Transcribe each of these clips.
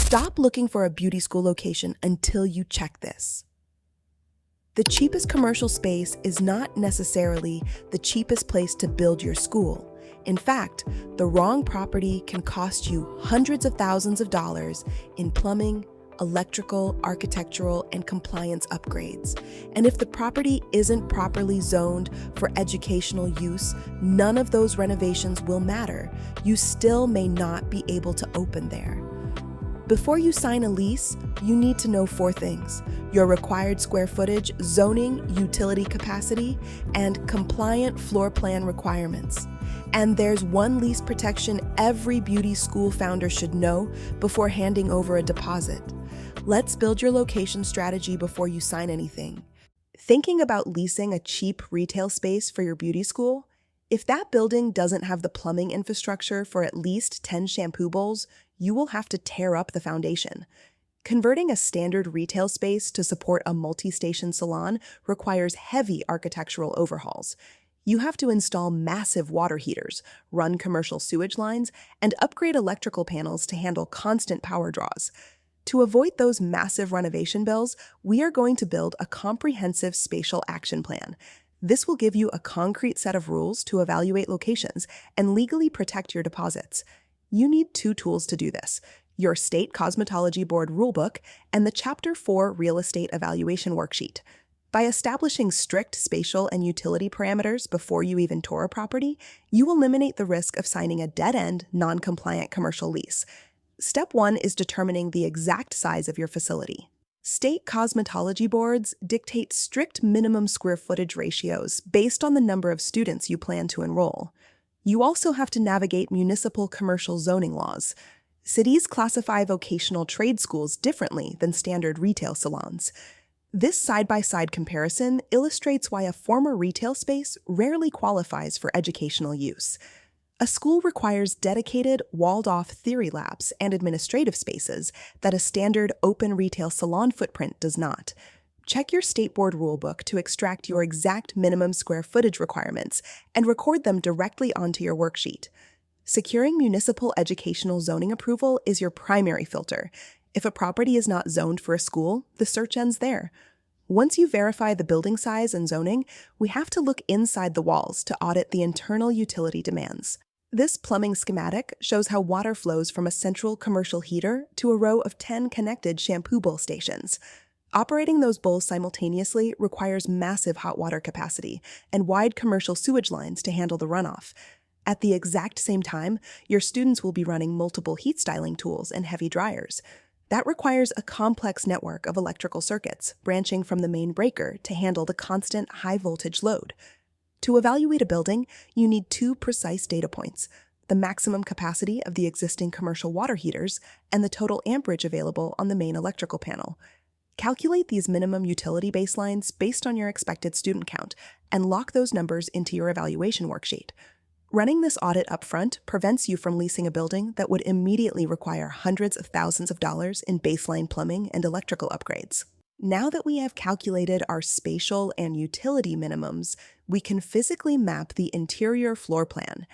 Stop looking for a beauty school location until you check this. The cheapest commercial space is not necessarily the cheapest place to build your school. In fact, the wrong property can cost you hundreds of thousands of dollars in plumbing, electrical, architectural, and compliance upgrades. And if the property isn't properly zoned for educational use, none of those renovations will matter. You still may not be able to open there. Before you sign a lease, you need to know 4 things: your required square footage, zoning, utility capacity, and compliant floor plan requirements. And there's one lease protection every beauty school founder should know before handing over a deposit. Let's build your location strategy before you sign anything. Thinking about leasing a cheap retail space for your beauty school? If that building doesn't have the plumbing infrastructure for at least 10 shampoo bowls, you will have to tear up the foundation. Converting a standard retail space to support a multi-station salon requires heavy architectural overhauls. You have to install massive water heaters, run commercial sewage lines, and upgrade electrical panels to handle constant power draws. To avoid those massive renovation bills, we are going to build a comprehensive spatial action plan. This will give you a concrete set of rules to evaluate locations and legally protect your deposits. You need 2 tools to do this: your State Cosmetology Board Rulebook and the Chapter 4 Real Estate Evaluation Worksheet. By establishing strict spatial and utility parameters before you even tour a property, you eliminate the risk of signing a dead-end, non-compliant commercial lease. Step 1 is determining the exact size of your facility. State cosmetology boards dictate strict minimum square footage ratios based on the number of students you plan to enroll. You also have to navigate municipal commercial zoning laws. Cities classify vocational trade schools differently than standard retail salons. This side-by-side comparison illustrates why a former retail space rarely qualifies for educational use. A school requires dedicated, walled-off theory labs and administrative spaces that a standard open retail salon footprint does not. Check your state board rulebook to extract your exact minimum square footage requirements and record them directly onto your worksheet. Securing municipal educational zoning approval is your primary filter. If a property is not zoned for a school, the search ends there. Once you verify the building size and zoning, we have to look inside the walls to audit the internal utility demands. This plumbing schematic shows how water flows from a central commercial heater to a row of 10 connected shampoo bowl stations. Operating those bowls simultaneously requires massive hot water capacity and wide commercial sewage lines to handle the runoff. At the exact same time, your students will be running multiple heat styling tools and heavy dryers. That requires a complex network of electrical circuits branching from the main breaker to handle the constant high-voltage load. To evaluate a building, you need 2 precise data points: the maximum capacity of the existing commercial water heaters and the total amperage available on the main electrical panel. Calculate these minimum utility baselines based on your expected student count and lock those numbers into your evaluation worksheet. Running this audit upfront prevents you from leasing a building that would immediately require hundreds of thousands of dollars in baseline plumbing and electrical upgrades. Now that we have calculated our spatial and utility minimums, we can physically map the interior floor plan.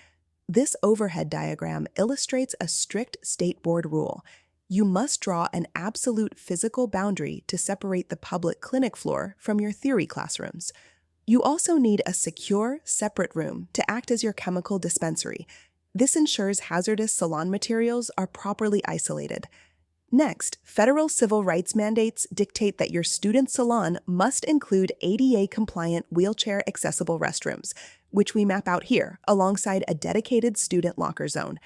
This overhead diagram illustrates a strict state board rule. You must draw an absolute physical boundary to separate the public clinic floor from your theory classrooms. You also need a secure, separate room to act as your chemical dispensary. This ensures hazardous salon materials are properly isolated. Next, federal civil rights mandates dictate that your student salon must include ADA-compliant wheelchair-accessible restrooms, which we map out here alongside a dedicated student locker zone.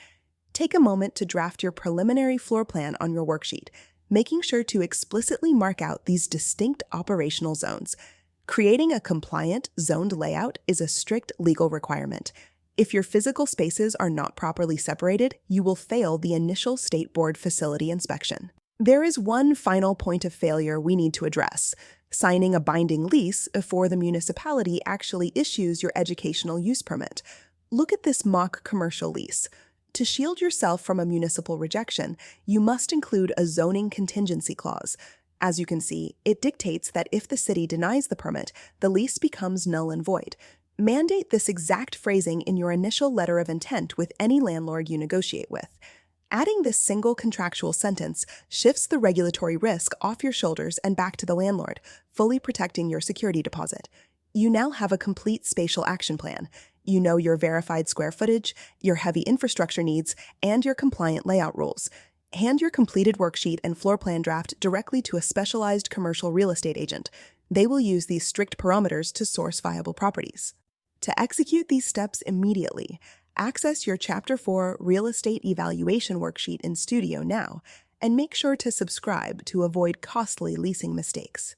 Take a moment to draft your preliminary floor plan on your worksheet, making sure to explicitly mark out these distinct operational zones. Creating a compliant, zoned layout is a strict legal requirement. If your physical spaces are not properly separated, you will fail the initial state board facility inspection. There is one final point of failure we need to address: signing a binding lease before the municipality actually issues your educational use permit. Look at this mock commercial lease. To shield yourself from a municipal rejection, you must include a zoning contingency clause. As you can see, it dictates that if the city denies the permit, the lease becomes null and void. Mandate this exact phrasing in your initial letter of intent with any landlord you negotiate with. Adding this single contractual sentence shifts the regulatory risk off your shoulders and back to the landlord, fully protecting your security deposit. You now have a complete spatial action plan. You know your verified square footage, your heavy infrastructure needs, and your compliant layout rules. Hand your completed worksheet and floor plan draft directly to a specialized commercial real estate agent. They will use these strict parameters to source viable properties. To execute these steps immediately, access your Chapter 4 Real Estate Evaluation Worksheet in Studio now, and make sure to subscribe to avoid costly leasing mistakes.